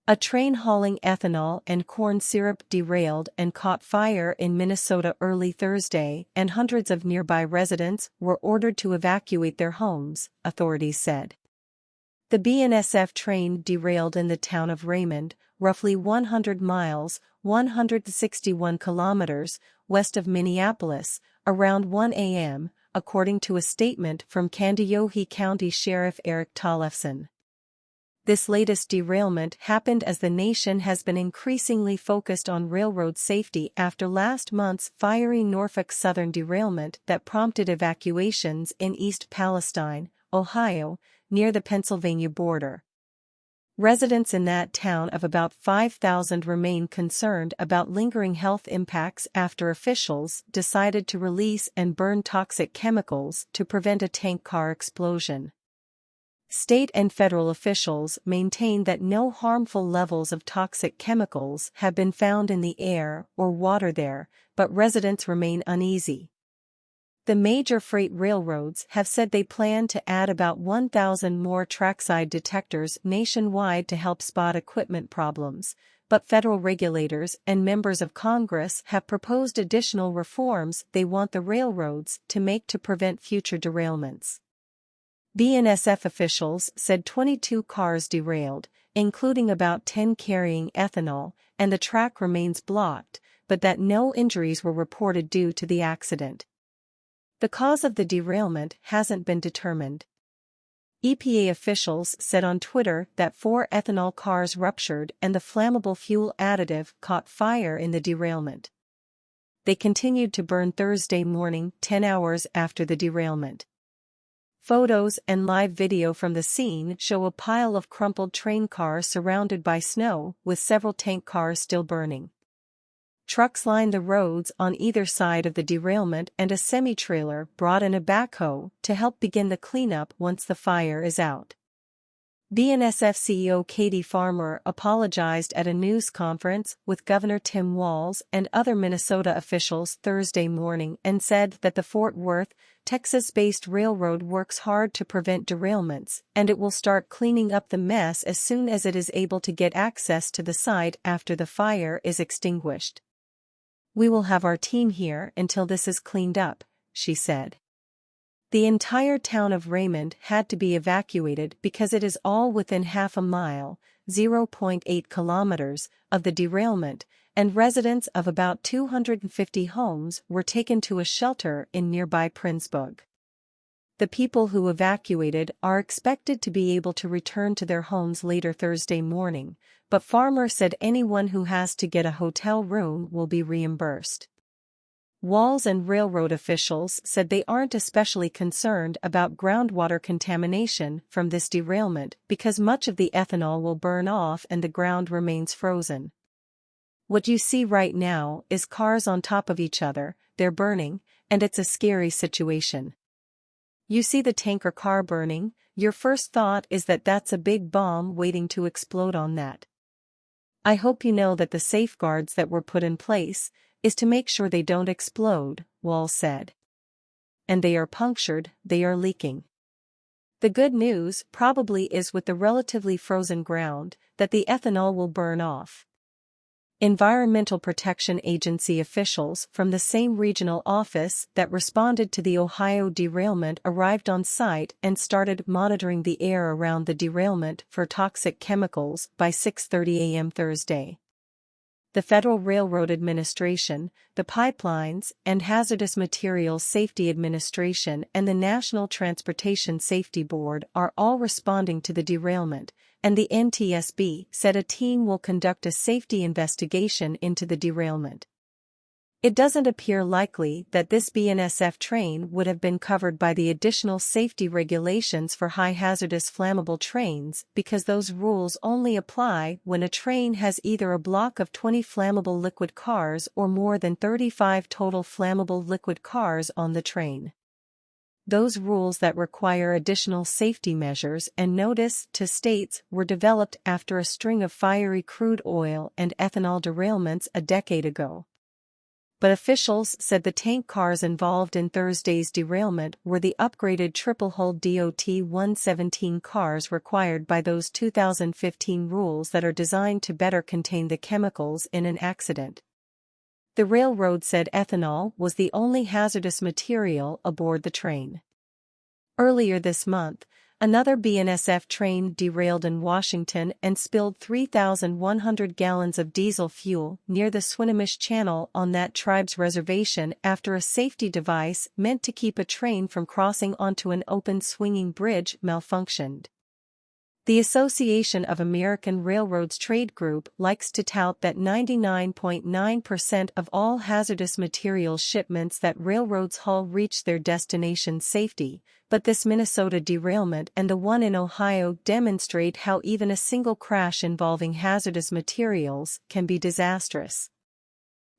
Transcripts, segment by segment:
A train hauling ethanol and corn syrup derailed and caught fire in Minnesota early Thursday, and hundreds of nearby residents were ordered to evacuate their homes, authorities said. The BNSF train derailed in the town of Raymond, roughly 100 miles, 161 kilometers, west of Minneapolis, around 1 a.m., according to a statement from Kandiyohi County Sheriff Eric Tollefson. This latest derailment happened as the nation has been increasingly focused on railroad safety after last month's fiery Norfolk Southern derailment that prompted evacuations in East Palestine, Ohio, near the Pennsylvania border. Residents in that town of about 5,000 remain concerned about lingering health impacts after officials decided to release and burn toxic chemicals to prevent a tank car explosion. State and federal officials maintain that no harmful levels of toxic chemicals have been found in the air or water there, but residents remain uneasy. The major freight railroads have said they plan to add about 1,000 more trackside detectors nationwide to help spot equipment problems, but federal regulators and members of Congress have proposed additional reforms they want the railroads to make to prevent future derailments. BNSF officials said 22 cars derailed, including about 10 carrying ethanol, and the track remains blocked, but that no injuries were reported due to the accident. The cause of the derailment hasn't been determined. EPA officials said on Twitter that 4 ethanol cars ruptured and the flammable fuel additive caught fire in the derailment. They continued to burn Thursday morning, 10 hours after the derailment. Photos and live video from the scene show a pile of crumpled train cars surrounded by snow, with several tank cars still burning. Trucks lined the roads on either side of the derailment, and a semi-trailer brought in a backhoe to help begin the cleanup once the fire is out. BNSF CEO Katie Farmer apologized at a news conference with Governor Tim Walz and other Minnesota officials Thursday morning and said that the Fort Worth, Texas-based railroad works hard to prevent derailments, and it will start cleaning up the mess as soon as it is able to get access to the site after the fire is extinguished. "We will have our team here until this is cleaned up," she said. The entire town of Raymond had to be evacuated because it is all within half a mile, 0.8 kilometers, of the derailment, and residents of about 250 homes were taken to a shelter in nearby PRINSBURG. The people who evacuated are expected to be able to return to their homes later Thursday morning, but Farmer said anyone who has to get a hotel room will be reimbursed. Walz and railroad officials said they aren't especially concerned about groundwater contamination from this derailment because much of the ethanol will burn off and the ground remains frozen. "What you see right now is cars on top of each other, they're burning, and it's a scary situation. You see the tanker car burning, your first thought is that that's a big bomb waiting to explode on that. I hope you know that the safeguards that were put in place is to make sure they don't explode," Walz said. "And they are punctured, they are leaking. The good news probably is with the relatively frozen ground, that the ethanol will burn off." Environmental Protection Agency officials from the same regional office that responded to the Ohio derailment arrived on site and started monitoring the air around the derailment for toxic chemicals by 6:30 a.m. Thursday. The Federal Railroad Administration, the Pipelines and Hazardous Materials Safety Administration, and the National Transportation Safety Board are all responding to the derailment, and the NTSB said a team will conduct a safety investigation into the derailment. It doesn't appear likely that this BNSF train would have been covered by the additional safety regulations for high-hazardous flammable trains because those rules only apply when a train has either a block of 20 flammable liquid cars or more than 35 total flammable liquid cars on the train. Those rules that require additional safety measures and notice to states were developed after a string of fiery crude oil and ethanol derailments a decade ago. but officials said the tank cars involved in Thursday's derailment were the upgraded triple-hull DOT-117 cars required by those 2015 rules that are designed to better contain the chemicals in an accident. The railroad said ethanol was the only hazardous material aboard the train. Earlier this month, another BNSF train derailed in Washington and spilled 3,100 gallons of diesel fuel near the Swinomish Channel on that tribe's reservation after a safety device meant to keep a train from crossing onto an open swinging bridge malfunctioned. The Association of American Railroads trade group likes to tout that 99.9% of all hazardous materials shipments that railroads haul reach their destination safely, but this Minnesota derailment and the one in Ohio demonstrate how even a single crash involving hazardous materials can be disastrous.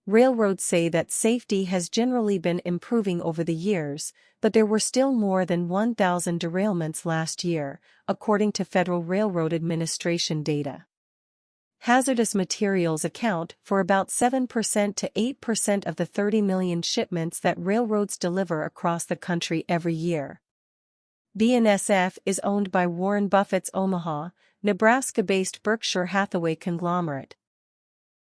Railroads say that safety has generally been improving over the years, but there were still more than 1,000 derailments last year, according to Federal Railroad Administration data. Hazardous materials account for about 7% to 8% of the 30 million shipments that railroads deliver across the country every year. BNSF is owned by Warren Buffett's Omaha, Nebraska-based Berkshire Hathaway conglomerate,